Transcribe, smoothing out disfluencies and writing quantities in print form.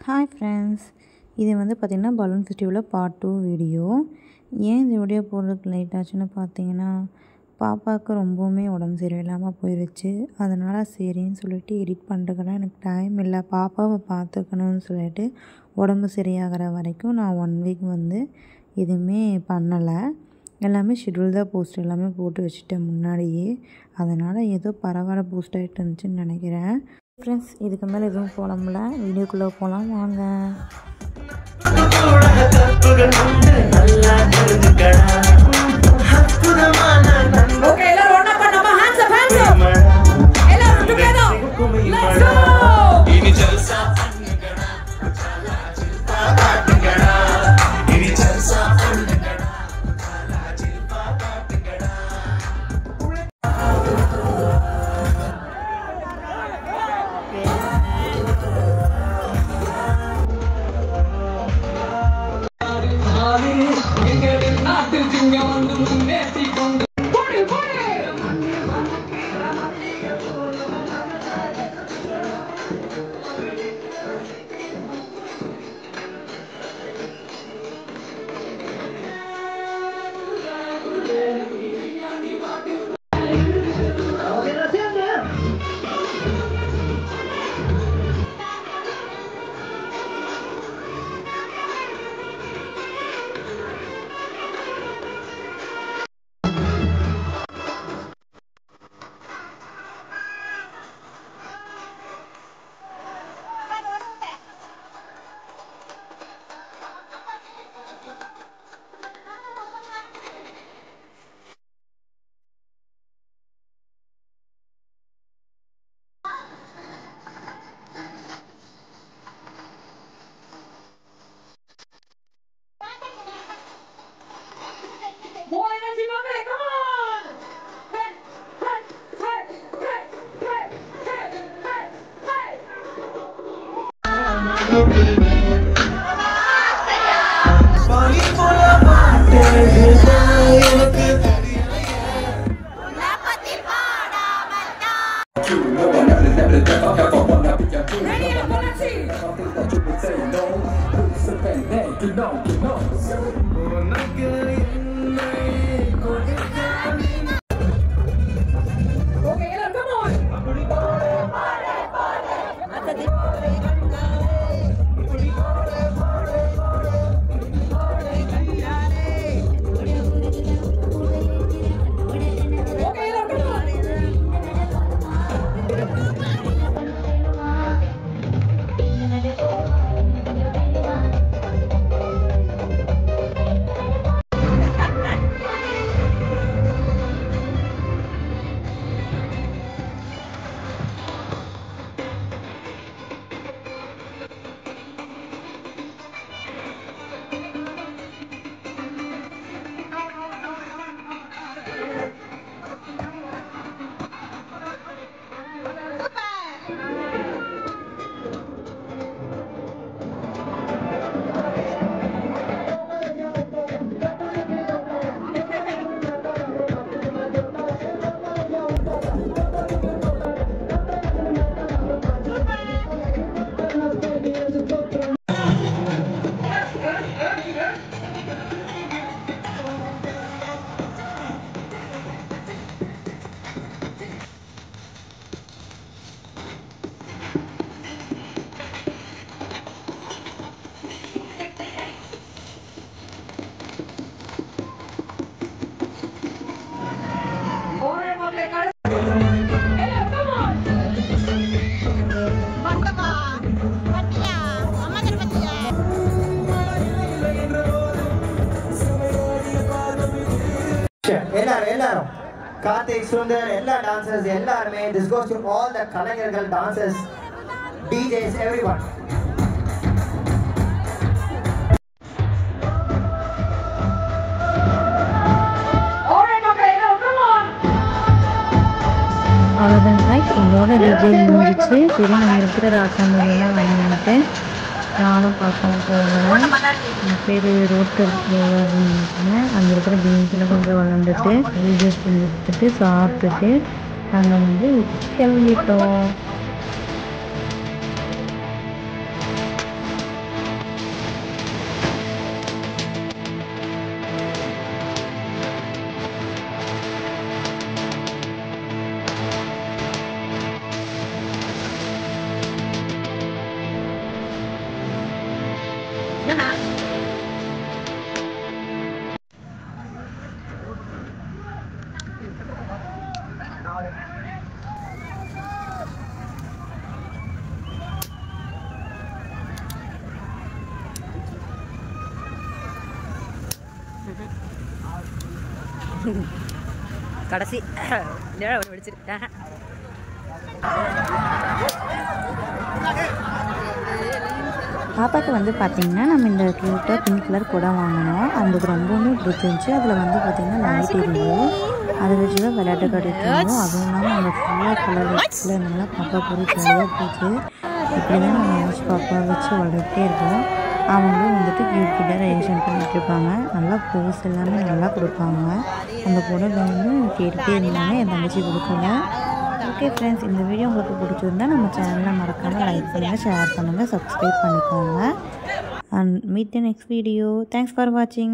Hi friends, இது பார்த்திங்கன்னா balloon ஃபெஸ்டிவலில் part 2 video. ஏன் இந்த வீடியோ போடுறதுக்கு லேட் ஆச்சுன்னு பார்த்தீங்கன்னா, பாப்பாவுக்கு ரொம்பவுமே உடம்பு சரியில்லாமல் போயிடுச்சு. அதனால் சரின்னு சொல்லிட்டு எடிட் பண்ணுறதுக்கெல்லாம் எனக்கு டைம் இல்லை. பாப்பாவை பார்த்துக்கணும்னு சொல்லிட்டு உடம்பு சரியாகிற வரைக்கும் நான் 1 வீக் எதுவுமே பண்ணலை. எல்லாமே ஷெட்யூல் தான் போஸ்ட் எல்லாமே போட்டு வச்சுட்டேன் முன்னாடியே. அதனால் ஏதோ பரவாயில்ல பூஸ்ட் ஆகிட்டு இருந்துச்சுன்னு நினைக்கிறேன். ஃப்ரெண்ட்ஸ், இதுக்கு மேலே எதுவும் போட முடியல. வீடியோக்குள்ளே போகலாம் வாங்க. எல்லாரும் கார்த்திக் சுந்தர் எல்லா டான்சர்ஸ் எல்லாருமே this goes to all the கலைஞர்கள் dancers DJs everyone. அவ்வளோதான் ரைட். என்னோட டிஜே முடிஞ்சிச்சு. சரி, நான் இருக்கிற ராசாமலாம் வாங்கிட்டேன். நானும் பார்க்கவும் போவேன். என் பேர் ரோட்டர் போவேன். அங்கே இருக்கிற பீன்ஸில் கொஞ்சம் விளாண்டுட்டு வீடியோஸ் எடுத்துட்டு சாப்பிட்டுட்டு நாங்கள் கிளம்பிட்டோம். கடைசி பிடிச்சிருக்கேன். பாப்பாவுக்கு வந்து பார்த்திங்கன்னா நம்ம இந்த க்யூட்டாக பிங்க் கலர் குடம் வாங்கினோம். அவங்களுக்கு ரொம்பவுமே பிடிச்சிருந்துச்சி. அதில் வந்து பார்த்திங்கன்னா லைட் எரியும். அதை வச்சு தான் விளையாட்டு காட்டிட்டு இருந்தோம். அதுவும் இல்லாமல் அந்த ஃபுல்லாக கலர் வச்சுல இருந்தனால பாப்பா போய் ஜாலியாக போச்சு. இப்படி தான் நம்ம யோசிச்சு பாப்பா வச்சு வளர்த்துட்டே இருக்கோம். அவங்களும் வந்துட்டு கிட்ட ரியாக்ஷன் பண்ணிட்டு இருப்பாங்க. நல்லா போஸ் எல்லாமே நல்லா கொடுப்பாங்க. அந்த பொண்ணு வந்து கேட்டுகிட்டே இருந்தாங்க. என் தங்கச்சி கொடுக்கல. ஓகே ஃப்ரெண்ட்ஸ், இந்த வீடியோ உங்களுக்கு பிடிச்சிருந்தா நம்ம சேனலை மறக்காமல் லைக் பண்ணுங்கள், ஷேர் பண்ணுங்கள், சப்ஸ்கிரைப் பண்ணிக்கோங்க. And meet the next video. Thanks for வாட்சிங்.